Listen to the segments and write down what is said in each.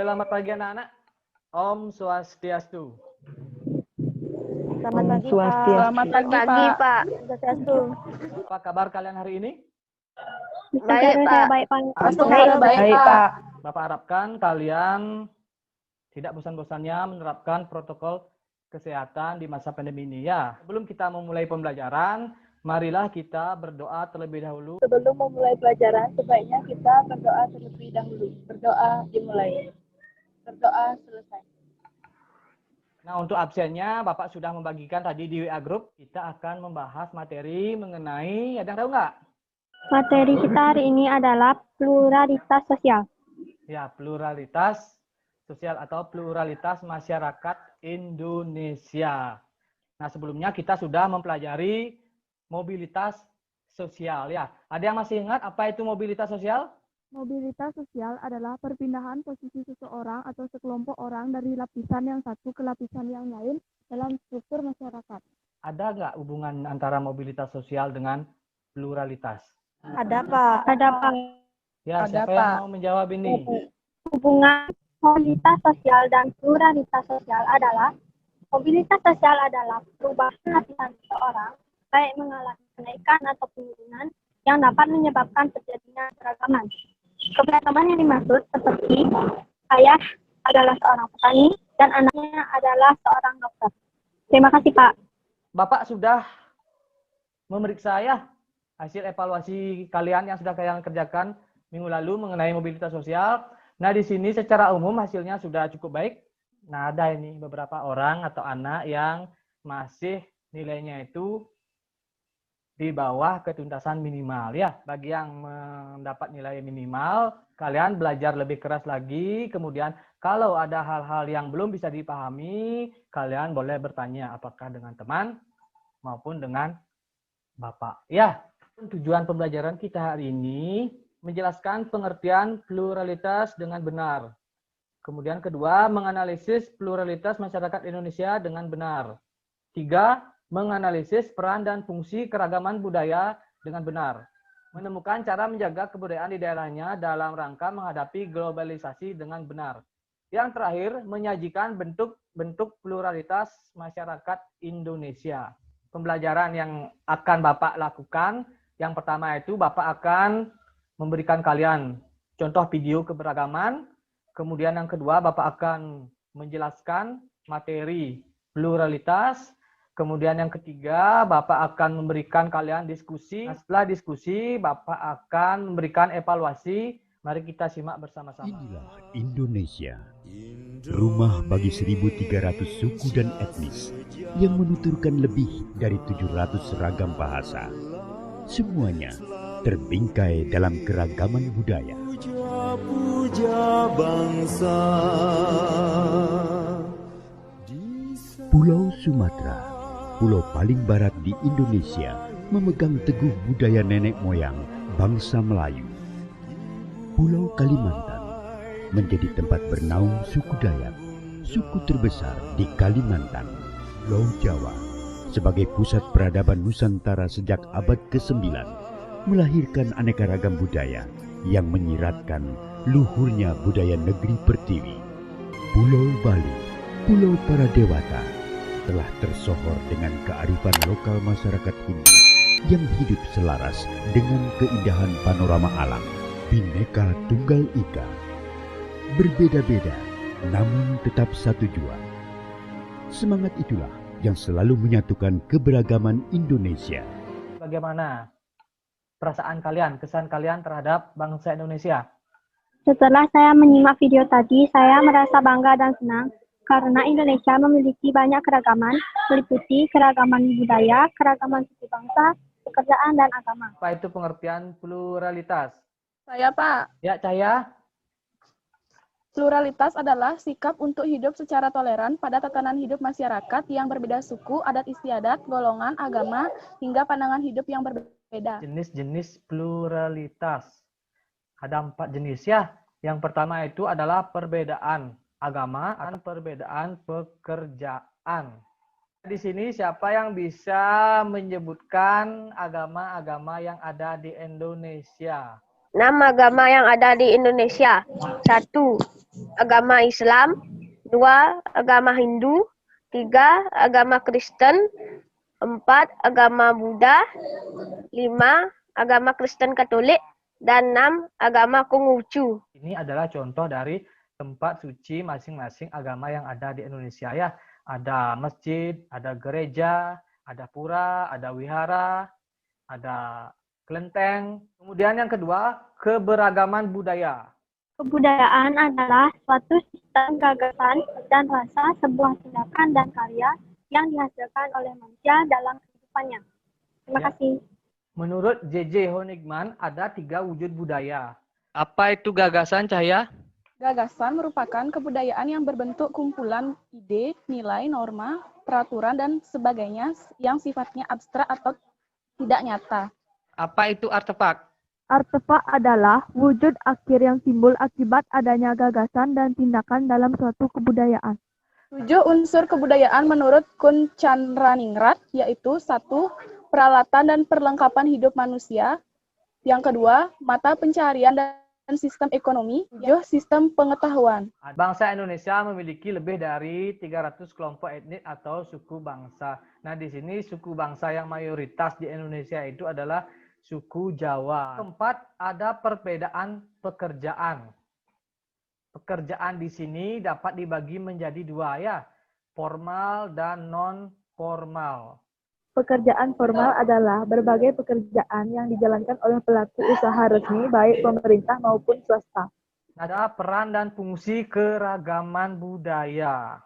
Selamat pagi anak-anak. Om Swastiastu. Selamat pagi, Pak. Selamat pagi, Pak. Swastiastu. Apa kabar kalian hari ini? Baik, Pak. Baik, Pak. Baik, Pak. Bapak harapkan kalian tidak bosan-bosannya menerapkan protokol kesehatan di masa pandemi ini ya. Sebelum kita memulai pembelajaran, marilah kita berdoa terlebih dahulu. Sebelum memulai pelajaran, sebaiknya kita berdoa terlebih dahulu. Berdoa dimulai. Berdoa selesai. Nah, untuk absennya, Bapak sudah membagikan tadi di WA Group. Kita akan membahas materi mengenai, ada yang tahu nggak? Materi kita hari ini adalah pluralitas sosial. Ya, pluralitas sosial atau pluralitas masyarakat Indonesia. Nah, sebelumnya kita sudah mempelajari mobilitas sosial ya. Ada yang masih ingat apa itu mobilitas sosial? Mobilitas sosial adalah perpindahan posisi seseorang atau sekelompok orang dari lapisan yang satu ke lapisan yang lain dalam struktur masyarakat. Ada nggak hubungan antara mobilitas sosial dengan pluralitas? Ada, Pak. Ada Pak. Ya, siapa yang mau menjawab ini? Hubungan mobilitas sosial dan pluralitas sosial adalah mobilitas sosial adalah perubahan lapisan seseorang baik mengalami kenaikan atau penurunan yang dapat menyebabkan terjadinya keragaman. Keberagaman yang dimaksud seperti ayah adalah seorang petani dan anaknya adalah seorang dokter. Terima kasih, Pak. Bapak sudah memeriksa ya hasil evaluasi kalian yang sudah kalian kerjakan minggu lalu mengenai mobilitas sosial. Nah, di sini secara umum hasilnya sudah cukup baik. Nah, ada ini beberapa orang atau anak yang masih nilainya itu di bawah ketuntasan minimal ya. Bagi yang mendapat nilai minimal, kalian belajar lebih keras lagi. Kemudian kalau ada hal-hal yang belum bisa dipahami, kalian boleh bertanya apakah dengan teman maupun dengan Bapak. Ya, tujuan pembelajaran kita hari ini menjelaskan pengertian pluralitas dengan benar. Kemudian kedua, menganalisis pluralitas masyarakat Indonesia dengan benar. Tiga, menganalisis peran dan fungsi keragaman budaya dengan benar. Menemukan cara menjaga kebudayaan di daerahnya dalam rangka menghadapi globalisasi dengan benar. Yang terakhir, menyajikan bentuk-bentuk pluralitas masyarakat Indonesia. Pembelajaran yang akan Bapak lakukan, yang pertama itu Bapak akan memberikan kalian contoh video keberagaman. Kemudian yang kedua, Bapak akan menjelaskan materi pluralitas. Kemudian yang ketiga, Bapak akan memberikan kalian diskusi. Nah, setelah diskusi, Bapak akan memberikan evaluasi. Mari kita simak bersama-sama. Inilah Indonesia, rumah bagi 1.300 suku dan etnis yang menuturkan lebih dari 700 ragam bahasa. Semuanya terbingkai dalam keragaman budaya. Puja bangsa. Pulau Sumatera, pulau paling barat di Indonesia, memegang teguh budaya nenek moyang bangsa Melayu. Pulau Kalimantan menjadi tempat bernaung suku Dayak, suku terbesar di Kalimantan. Pulau Jawa sebagai pusat peradaban Nusantara sejak abad ke-9 melahirkan aneka ragam budaya yang menyiratkan luhurnya budaya negeri Pertiwi. Pulau Bali, pulau para dewata, telah tersohor dengan kearifan lokal masyarakat Hindu yang hidup selaras dengan keindahan panorama alam. Bhinneka Tunggal Ika, berbeda-beda namun tetap satu jua. Semangat itulah yang selalu menyatukan keberagaman Indonesia. Bagaimana perasaan kalian, kesan kalian terhadap bangsa Indonesia? Setelah saya menyimak video tadi, saya merasa bangga dan senang karena Indonesia memiliki banyak keragaman, meliputi keragaman budaya, keragaman suku bangsa, pekerjaan, dan agama. Apa itu pengertian pluralitas? Saya, Pak. Ya, Cahaya. Pluralitas adalah sikap untuk hidup secara toleran pada tatanan hidup masyarakat yang berbeda suku, adat istiadat, golongan, agama, hingga pandangan hidup yang berbeda. Jenis-jenis pluralitas. Ada 4 jenis ya. Yang pertama itu adalah perbedaan agama dan perbedaan pekerjaan. Di sini siapa yang bisa menyebutkan agama-agama yang ada di Indonesia? 6 agama yang ada di Indonesia. 1. agama Islam, 2. agama Hindu, 3. agama Kristen, 4. agama Buddha, 5. agama Kristen Katolik, dan 6. agama Konghucu. Ini adalah contoh dari tempat suci masing-masing agama yang ada di Indonesia ya. Ada masjid, ada gereja, ada pura, ada wihara, ada kelenteng. Kemudian yang kedua, keberagaman budaya. Kebudayaan adalah suatu sistem gagasan dan rasa, sebuah tindakan dan karya yang dihasilkan oleh manusia dalam kehidupannya. Terima Ya. kasih. Menurut J.J. Honigman, ada 3 wujud budaya. Apa itu gagasan, Cahaya? Gagasan merupakan kebudayaan yang berbentuk kumpulan ide, nilai, norma, peraturan, dan sebagainya yang sifatnya abstrak atau tidak nyata. Apa itu artefak? Artefak adalah wujud akhir yang timbul akibat adanya gagasan dan tindakan dalam suatu kebudayaan. 7 unsur kebudayaan menurut Kun Chandraningrat, yaitu 1. peralatan dan perlengkapan hidup manusia. Yang kedua, mata pencaharian dan sistem ekonomi. 7. sistem pengetahuan. Bangsa Indonesia memiliki lebih dari 300 kelompok etnik atau suku bangsa. Nah, di sini suku bangsa yang mayoritas di Indonesia itu adalah suku Jawa. Keempat, ada perbedaan pekerjaan. Pekerjaan di sini dapat dibagi menjadi 2 ya, formal dan non-formal. Pekerjaan formal adalah berbagai pekerjaan yang dijalankan oleh pelaku usaha resmi, baik pemerintah maupun swasta. Ada peran dan fungsi keragaman budaya.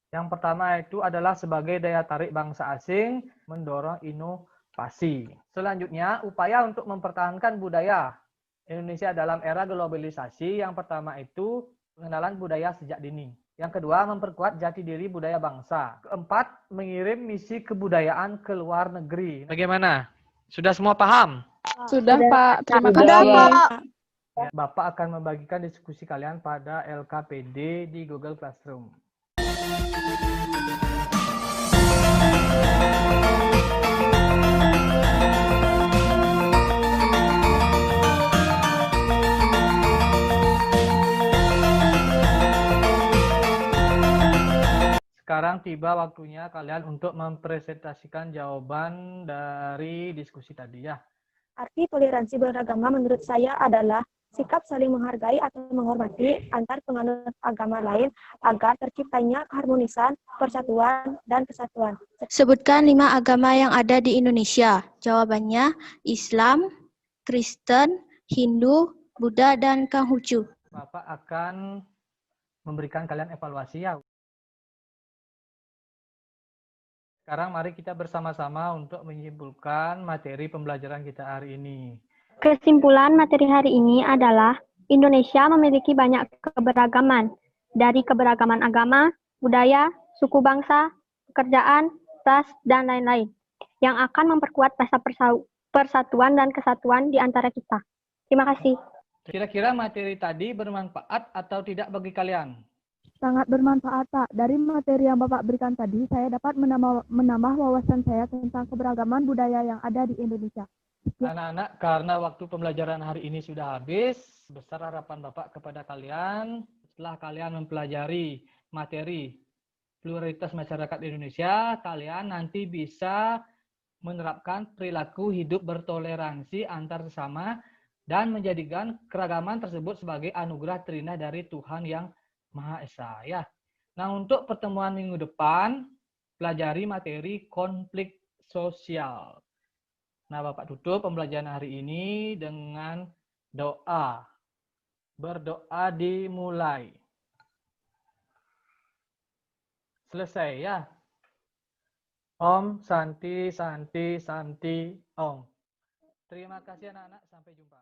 Yang pertama itu adalah sebagai daya tarik bangsa asing, mendorong inovasi. Selanjutnya, upaya untuk mempertahankan budaya Indonesia dalam era globalisasi. Yang pertama itu pengenalan budaya sejak dini. Yang kedua, memperkuat jati diri budaya bangsa. Keempat, mengirim misi kebudayaan ke luar negeri. Bagaimana? Sudah semua paham? Sudah, Pak. Terima Sudah, kasih. Pak. Ya, Bapak akan membagikan diskusi kalian pada LKPD di Google Classroom. Sekarang tiba waktunya kalian untuk mempresentasikan jawaban dari diskusi tadi ya. Arti toleransi beragama menurut saya adalah sikap saling menghargai atau menghormati antar penganut agama lain agar terciptanya keharmonisan, persatuan, dan kesatuan. Sebutkan 5 agama yang ada di Indonesia. Jawabannya Islam, Kristen, Hindu, Buddha, dan Konghucu. Bapak akan memberikan kalian evaluasi ya. Sekarang mari kita bersama-sama untuk menyimpulkan materi pembelajaran kita hari ini. Kesimpulan materi hari ini adalah Indonesia memiliki banyak keberagaman, dari keberagaman agama, budaya, suku bangsa, pekerjaan, ras, dan lain-lain, yang akan memperkuat rasa persatuan dan kesatuan di antara kita. Terima kasih. Kira-kira materi tadi bermanfaat atau tidak bagi kalian? Sangat bermanfaat, Pak. Dari materi yang Bapak berikan tadi, saya dapat menambah wawasan saya tentang keberagaman budaya yang ada di Indonesia. Anak-anak, karena waktu pembelajaran hari ini sudah habis, besar harapan Bapak kepada kalian, setelah kalian mempelajari materi pluralitas masyarakat Indonesia, kalian nanti bisa menerapkan perilaku hidup bertoleransi antar sesama dan menjadikan keragaman tersebut sebagai anugerah terindah dari Tuhan yang Maha Esa ya. Nah, untuk pertemuan minggu depan, pelajari materi konflik sosial. Nah, Bapak tutup pembelajaran hari ini dengan doa. Berdoa dimulai. Selesai ya. Om Santi Santi Santi Om. Terima kasih anak-anak, sampai jumpa.